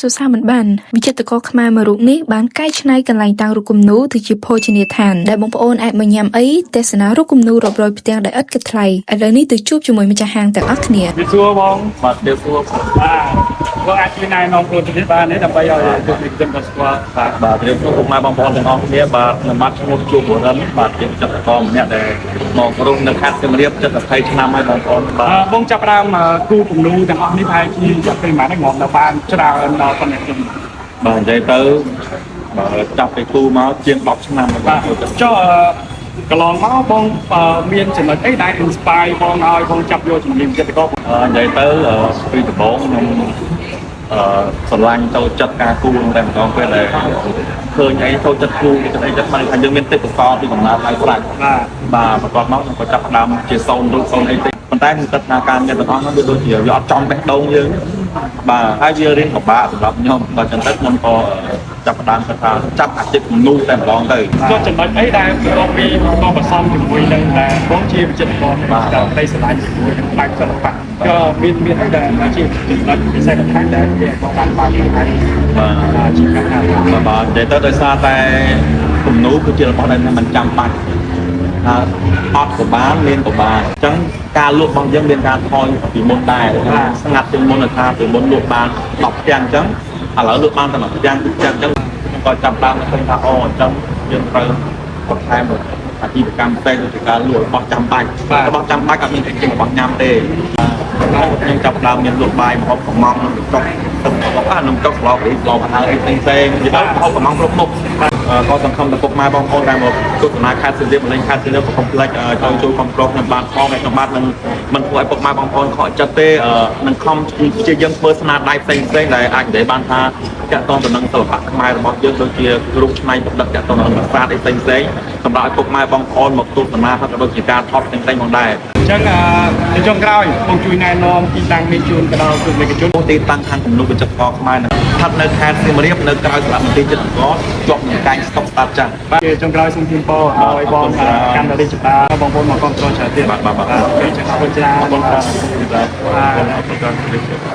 សុសាមិនបានវិចិត្រកខ្មែរមួយរូបនេះបានកែច្នៃកន្លែងតាំងរូបគំនូរទៅជាភោជនីយដ្ឋានដែលបងប្អូនអាចមកញ៉ាំអីទេសនារូបគំនូររាប់រយផ្ទាំងដែលឥតគិតថ្លៃឥឡូវនេះទៅជួបជាមួយម្ចាស់ហាងទាំងអស់គ្នាវាសួរបងបាទវាសួរបាទអាចជួយណែនាំខ្លួនទៅនេះបានទេដើម្បីឲ្យលោកនិជនក៏ស្គាល់បាទវាសួរពុកម៉ែបងប្អូនទាំងអស់គ្នាបាទខ្ញុំបាទឈ្មោះជួបបុរិនបាទជាចិត្រករម្នាក់ដែលមករស់នៅខេត្តសៀមរាបជិត20ឆ្នាំហើយបងប្អូនបាទបងចាប់ផ្ដើមគូគំនូរទាំងអស់នេះប្រហែលជារយៈពេលប៉ុន្មានងំដល់បានច្រើនដល់ប៉ុណ្ណេះខ្ញុំបាទនិយាយទៅបាទចាប់ពីគូមកជាង10ឆ្នាំបាទចុះកន្លងមកបងមានចំណុចអីដែល inspire បងឲ្យបងចាប់យកជំនាញចិត្តកោនិយាយទៅពីដំបូងខ្ញុំស្រឡាញ់ចូលចិត្តការគូតែម្ដងពេលដែលឃើញអីចូលចិត្តគូចិត្តអីចិត្តមិនថាយើងមានទេពកោសល្យពីកំណើតហើយស្រាប់បាទបន្ទាប់មកខ្ញុំក៏ចាប់ផ្ដើមជាសូនរូបសូនអីទេប៉ុន្តែខ្ញុំគិតថាការងារទាំងអស់នោះវាដូចជាវាអត់ចំបេះដូងយើងបាទហើយវារៀនពិបាកសម្រាប់ខ្ញុំបើចឹងទៅខ្ញុំក៏ចាប់ផ្ដើមថាចាប់អាជីពគំនូរតែម្ដងទៅចុះចំណុចអីដែលបងពីបងបសំជាមួយនឹងតែបងជាវិចិត្រករបាទតែស្រឡាញ់ជាមួយនឹងបែបសិល្បៈក៏មានអីដែលជាចំណុចពិសេសខាងដែលបងបានបានឲ្យបាទជាការបាទនិយាយទៅដោយសារតែគំនូរគឺជារបស់ដែលមិនចាំបាច់អត់ក៏បានមានក៏បានអញ្ចឹងការលក់របស់យើងមានការថយពីមុនដែរស្ងាត់ជាងមុនថាពីមុនលក់បាន10ផ្ទាំងអញ្ចឹងឥឡូវលក់បានតែ1ផ្ទាំង2ផ្ទាំងអញ្ចឹងក៏ចាប់ដើមឃើញថាអូអញ្ចឹងយើងត្រូវបន្ថែមអាជីវកម្មផ្សេងដូចការលក់របស់ចាំបាច់របស់ចាំបាច់អត់មានជារបស់ញ៉ាំទេខ្ញុំចាប់ដើមមានលក់បាយម្ហូបកំងនឹងចុកទឹករបស់នំចុកស្លបរីស្លបអាហារអីផ្សេងនិយាយទៅម្ហូបកំងគ្រប់មុខក៏សង្ឃឹមដល់ពុកម៉ែបងប្អូនដែលមកទស្សនាខេត្តសៀមរាបលេងខេត្តសៀមរាបក៏កុំភ្លេចចូលគ្រប់គ្រងខ្ញុំបានផងខ្ញុំបាទនឹងមិនធ្វើឲ្យពុកម៉ែបងប្អូនខកចិត្តទេនឹងខំជាយើងធ្វើស្នាដៃផ្សេងដែលអាចនិយាយបានថាតាក់ទងទៅនឹងសិល្បៈខ្មែររបស់យើងដូចជារូបឆ្នៃប្រឌិតតាក់ទងនឹងប្រាសាទអីផ្សេងសម្រាប់ឲ្យពុកម៉ែបងប្អូនមកទស្សនាហើយក៏ដូចជាការថតផ្សេងផងដែរអញ្ចឹងនៅចុងក្រោយខ្ញុំជួយណែនាំទីតាំងនេះជូនទៅដល់ទស្សនិកជនទីតាំងខាងគំនូរវិចិត្រករខ្មែរស្ថិតនៅខេត្តសៀមរាបនៅក្រៅសហមន្ទីរចិត្រករជាប់នឹងកែងស្តុកស្តាត់ចាស់បាទចុងក្រោយសូមជូនពរឲ្យបងកាន់តែរីកចម្រើនបងប្អូនមកគ្រប់គ្រងច្រើនទៀតបាទអរគុណច្រើនអរគុណច្រើន